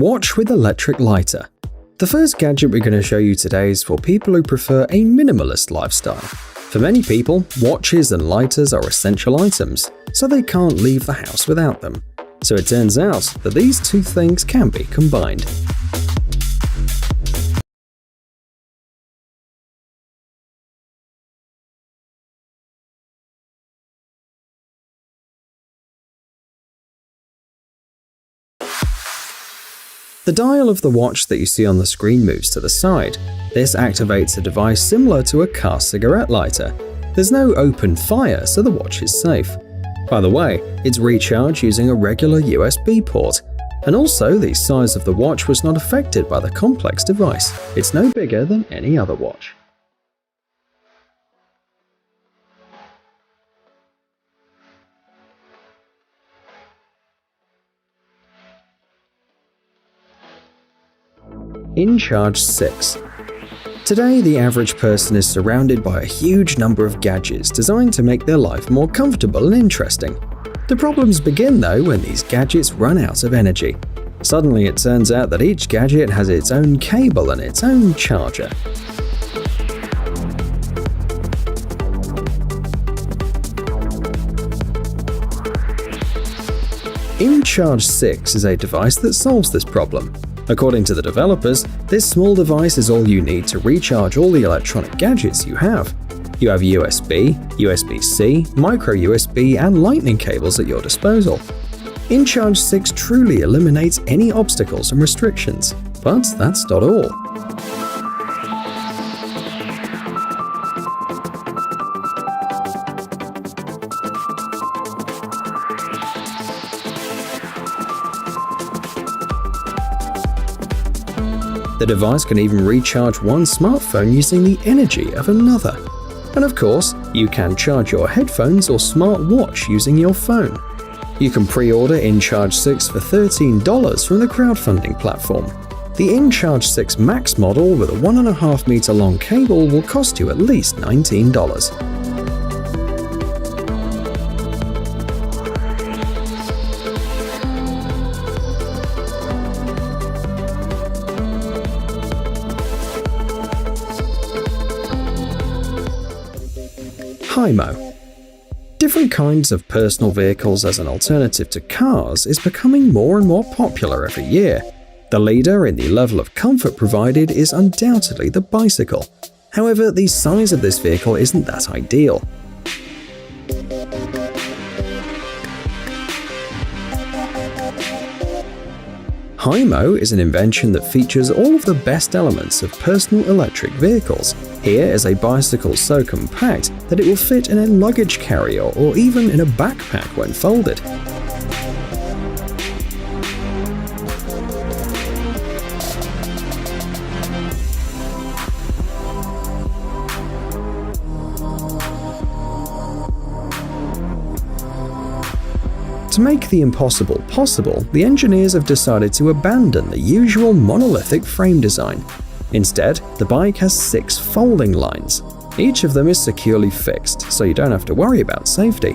Watch with electric lighter. The first gadget we're going to show you today is for people who prefer a minimalist lifestyle. For many people, watches and lighters are essential items, so they can't leave the house without them. So it turns out that these two things can be combined. The dial of the watch that you see on the screen moves to the side. This activates a device similar to a car cigarette lighter. There's no open fire, so the watch is safe. By the way, it's recharged using a regular USB port. And also, the size of the watch was not affected by the complex device. It's no bigger than any other watch. InCharge 6. Today, the average person is surrounded by a huge number of gadgets designed to make their life more comfortable and interesting. The problems begin though when these gadgets run out of energy. Suddenly it turns out that each gadget has its own cable and its own charger. InCharge 6 is a device that solves this problem. According to the developers, this small device is all you need to recharge all the electronic gadgets you have. You have USB, USB-C, micro USB, and lightning cables at your disposal. InCharge 6 truly eliminates any obstacles and restrictions. But that's not all. The device can even recharge one smartphone using the energy of another. And of course, you can charge your headphones or smartwatch using your phone. You can pre-order InCharge 6 for $13 from the crowdfunding platform. The InCharge 6 Max model with a 1.5 meter long cable will cost you at least $19. Hymo. Different kinds of personal vehicles as an alternative to cars is becoming more and more popular every year. The leader in the level of comfort provided is undoubtedly the bicycle. However, the size of this vehicle isn't that ideal. Hymo is an invention that features all of the best elements of personal electric vehicles. Here is a bicycle so compact that it will fit in a luggage carrier or even in a backpack when folded. To make the impossible possible, the engineers have decided to abandon the usual monolithic frame design. Instead, the bike has 6 folding lines. Each of them is securely fixed, so you don't have to worry about safety.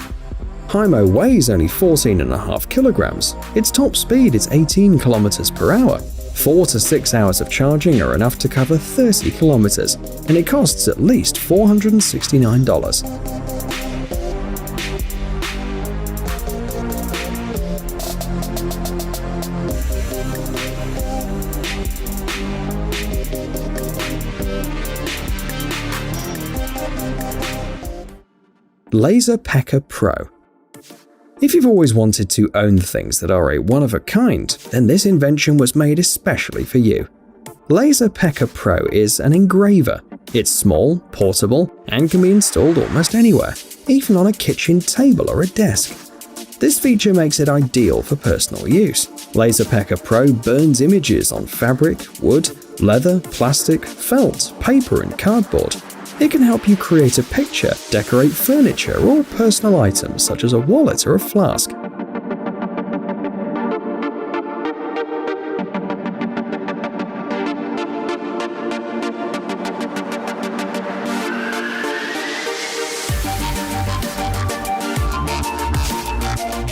Hymo weighs only 14.5 kilograms. Its top speed is 18 kilometers per hour. 4 to 6 hours of charging are enough to cover 30 kilometers, and it costs at least $469. Laserpecker Pro. If you've always wanted to own things that are a one-of-a-kind, then this invention was made especially for you. Laserpecker Pro is an engraver. It's small, portable, and can be installed almost anywhere, even on a kitchen table or a desk. This feature makes it ideal for personal use. Laserpecker Pro burns images on fabric, wood, leather, plastic, felt, paper, and cardboard. It can help you create a picture, decorate furniture, or personal items such as a wallet or a flask.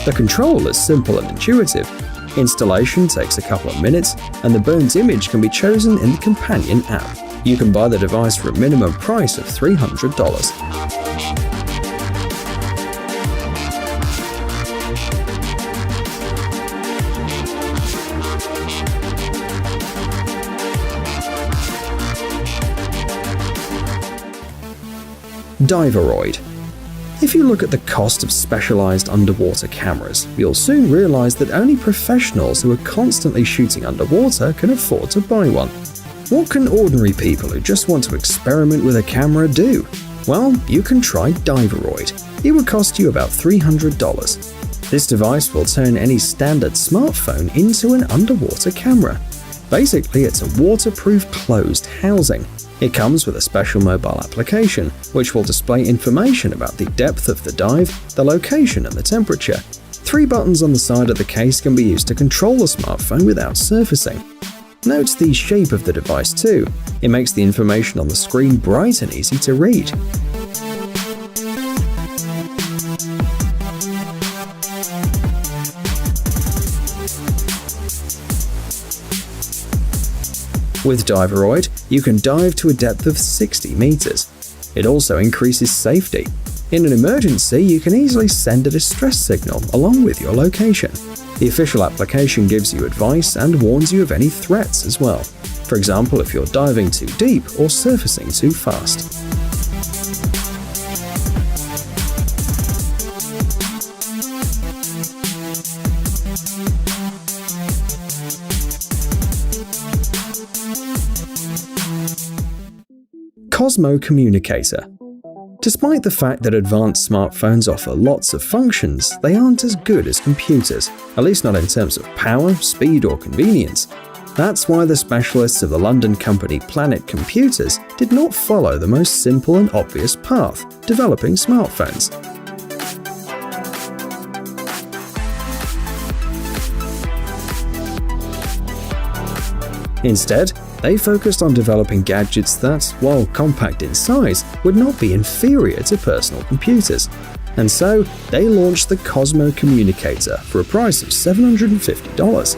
The control is simple and intuitive. Installation takes a couple of minutes, and the burnt image can be chosen in the companion app. You can buy the device for a minimum price of $300. Diveroid. If you look at the cost of specialized underwater cameras, you'll soon realize that only professionals who are constantly shooting underwater can afford to buy one. What can ordinary people who just want to experiment with a camera do? Well, you can try Diveroid. It would cost you about $300. This device will turn any standard smartphone into an underwater camera. Basically, it's a waterproof closed housing. It comes with a special mobile application, which will display information about the depth of the dive, the location, and the temperature. 3 buttons on the side of the case can be used to control the smartphone without surfacing. Note the shape of the device too. It makes the information on the screen bright and easy to read. With Diveroid, you can dive to a depth of 60 meters. It also increases safety. In an emergency, you can easily send a distress signal along with your location. The official application gives you advice and warns you of any threats as well. For example, if you're diving too deep or surfacing too fast. Cosmo Communicator. Despite the fact that advanced smartphones offer lots of functions, they aren't as good as computers, at least not in terms of power, speed, or convenience. That's why the specialists of the London company Planet Computers did not follow the most simple and obvious path, developing smartphones. Instead, they focused on developing gadgets that, while compact in size, would not be inferior to personal computers. And so, they launched the Cosmo Communicator for a price of $750.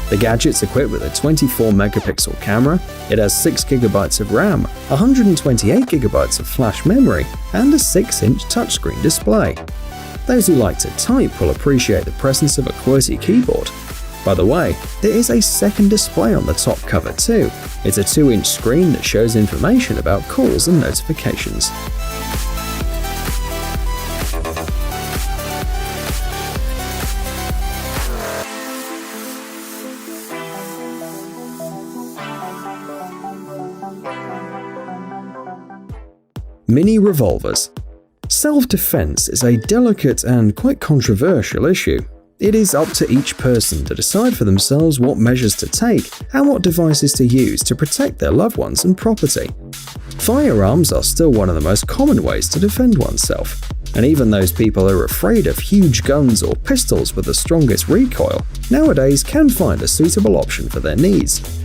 The gadget's equipped with a 24-megapixel camera, it has 6GB of RAM, 128GB of flash memory, and a 6-inch touchscreen display. Those who like to type will appreciate the presence of a QWERTY keyboard. By the way, there is a second display on the top cover too. It's a 2-inch screen that shows information about calls and notifications. Mini revolvers. Self-defense is a delicate and quite controversial issue. It is up to each person to decide for themselves what measures to take and what devices to use to protect their loved ones and property. Firearms are still one of the most common ways to defend oneself, and even those people who are afraid of huge guns or pistols with the strongest recoil nowadays can find a suitable option for their needs.